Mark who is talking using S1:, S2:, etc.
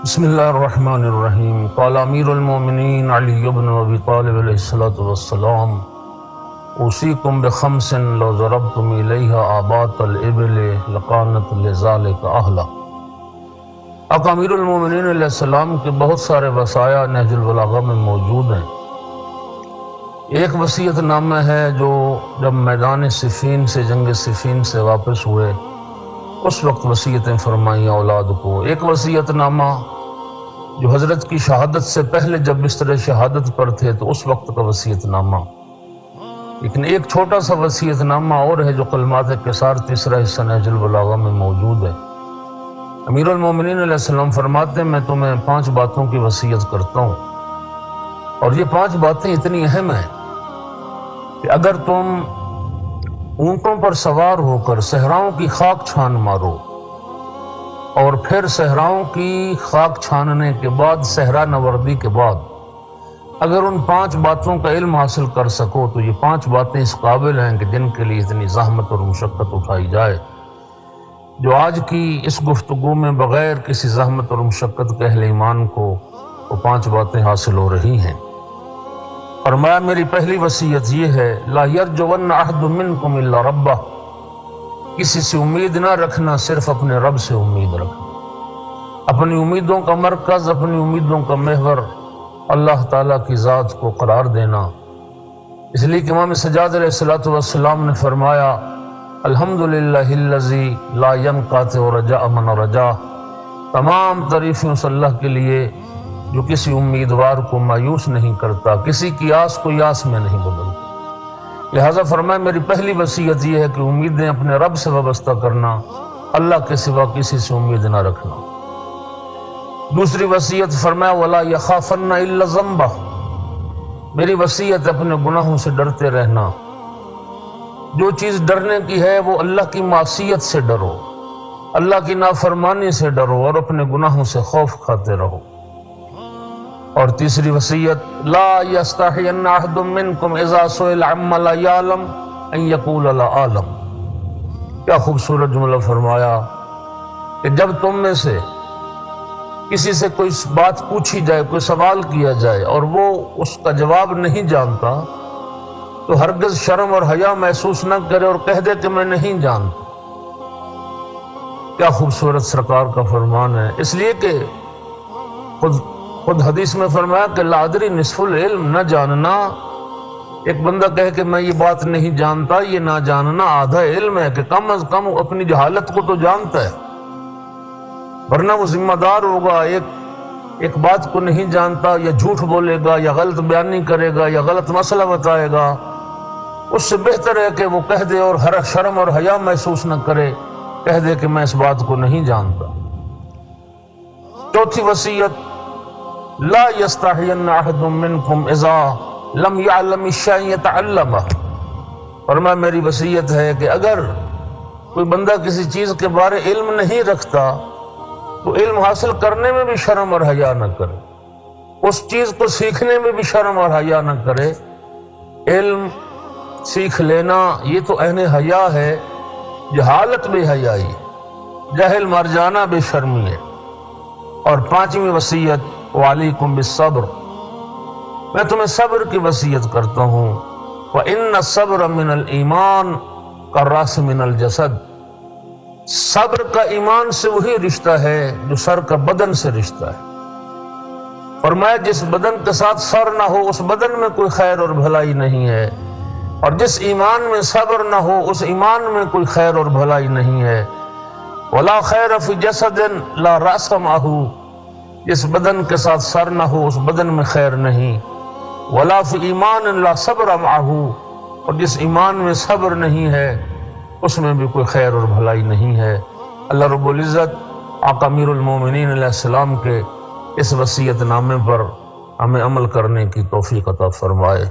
S1: بسم اللہ الرحمن الرحیم۔ قال امیر المومنین علی بن ابی طالب علیہ الصلوۃ والسلام اوصیکم بخمس لو ضربتم الیہا آباط الابل لقانت لذالک اہلا۔ آقا امیر المومنین علیہ السلام کے بہت سارے وصایا نہج البلاغہ میں موجود ہیں۔ ایک وصیت نامہ ہے جو جب میدان صفین سے جنگ صفین سے واپس ہوئے اس وقت وصیتیں فرمائیں اولاد کو۔ ایک وصیت نامہ جو حضرت کی شہادت سے پہلے جب بستر شہادت پر تھے تو اس وقت کا وصیت نامہ۔ لیکن ایک چھوٹا سا وصیت نامہ اور ہے جو کلمات قصار تیسرا حصہ نہج البلاغہ میں موجود ہے۔ امیر المومنین علیہ السلام فرماتے ہیں میں تمہیں 5 باتوں کی وصیت کرتا ہوں، اور یہ 5 باتیں اتنی اہم ہیں کہ اگر تم اونٹوں پر سوار ہو کر صحراؤں کی خاک چھان مارو اور پھر صحراؤں کی خاک چھاننے کے بعد صحرا نوردی کے بعد اگر ان 5 باتوں کا علم حاصل کر سکو تو یہ 5 باتیں اس قابل ہیں کہ جن کے لیے اتنی زحمت اور مشقت اٹھائی جائے، جو آج کی اس گفتگو میں بغیر کسی زحمت اور مشقت کے اہل ایمان کو وہ 5 باتیں حاصل ہو رہی ہیں۔ فرمایا میری پہلی وصیت یہ ہے لا یرجون احد منکم الا ربہ، کسی سے امید نہ رکھنا، صرف اپنے رب سے امید رکھنا۔ اپنی امیدوں کا مرکز، اپنی امیدوں کا محور اللہ تعالیٰ کی ذات کو قرار دینا۔ اس لیے کہ امام سجاد علیہ السلام نے فرمایا الحمدللہ الذی لا ینقطع رجاء من رجا، تمام تعریفیں اس اللہ کے لیے جو کسی امیدوار کو مایوس نہیں کرتا، کسی کی آس کو یاس میں نہیں بدلتا۔ لہذا فرمایا میری پہلی وصیت یہ ہے کہ امیدیں اپنے رب سے وابستہ کرنا، اللہ کے سوا کسی سے امید نہ رکھنا۔ دوسری وصیت فرمایا ولا یخافن الا ذنبہ، میری وصیت اپنے گناہوں سے ڈرتے رہنا۔ جو چیز ڈرنے کی ہے وہ اللہ کی معصیت سے ڈرو، اللہ کی نافرمانی سے ڈرو اور اپنے گناہوں سے خوف کھاتے رہو۔ اور تیسری وصیت لا یستحین احد منکم اذا سئل عما لا یعلم ان یقول لا اعلم۔ کیا خوبصورت جملہ فرمایا کہ جب تم میں سے کسی سے کوئی بات پوچھی جائے، کوئی سوال کیا جائے اور وہ اس کا جواب نہیں جانتا تو ہرگز شرم اور حیا محسوس نہ کرے اور کہہ دے کہ میں نہیں جانتا۔ کیا خوبصورت سرکار کا فرمان ہے، اس لیے کہ خود حدیث میں فرمایا کہ لا ادری نصف العلم، نہ جاننا۔ ایک بندہ کہے کہ میں یہ بات نہیں جانتا، یہ نہ جاننا آدھا علم ہے کہ کم از کم اپنی جہالت کو تو جانتا ہے، ورنہ وہ ذمہ دار ہوگا۔ ایک بات کو نہیں جانتا، یا جھوٹ بولے گا، یا غلط بیانی کرے گا، یا غلط مسئلہ بتائے گا، اس سے بہتر ہے کہ وہ کہہ دے اور ہر شرم اور حیا محسوس نہ کرے، کہہ دے کہ میں اس بات کو نہیں جانتا۔ چوتھی وصیت لا یستحین احد منکم اذا لم یعلم الشیء یتعلمہ، فرمایا میری وصیت ہے کہ اگر کوئی بندہ کسی چیز کے بارے علم نہیں رکھتا تو علم حاصل کرنے میں بھی شرم اور حیا نہ کرے، اس چیز کو سیکھنے میں بھی شرم اور حیا نہ کرے۔ علم سیکھ لینا یہ تو عین حیا ہے، جہالت بے حیائی ہے، جہل مر جانا بے شرمی ہے۔ اور 5ویں وصیت وعلیکم بالصبر، میں تمہیں صبر کی وصیت کرتا ہوں۔ وَإِنَّ الصَّبْرَ مِنَ الْإِيمَانِ كَالرَّأْسِ مِنَ الْجَسَدِ، صبر کا ایمان سے وہی رشتہ ہے جو سر کا بدن سے رشتہ ہے۔ فرمایا جس بدن کے ساتھ سر نہ ہو اس بدن میں کوئی خیر اور بھلائی نہیں ہے، اور جس ایمان میں صبر نہ ہو اس ایمان میں کوئی خیر اور بھلائی نہیں ہے۔ وَلَا خَيْرَ فِي جَسَدٍ لَا رَأْسَ مَعَهُ، جس بدن کے ساتھ سر نہ ہو اس بدن میں خیر نہیں۔ وَلَا فِي ایمان لا صبر مَعَهُ، اور جس ایمان میں صبر نہیں ہے اس میں بھی کوئی خیر اور بھلائی نہیں ہے۔ اللہ رب العزت آقا امیر المومنین علیہ السلام کے اس وصیت نامے پر ہمیں عمل کرنے کی توفیق عطا فرمائے۔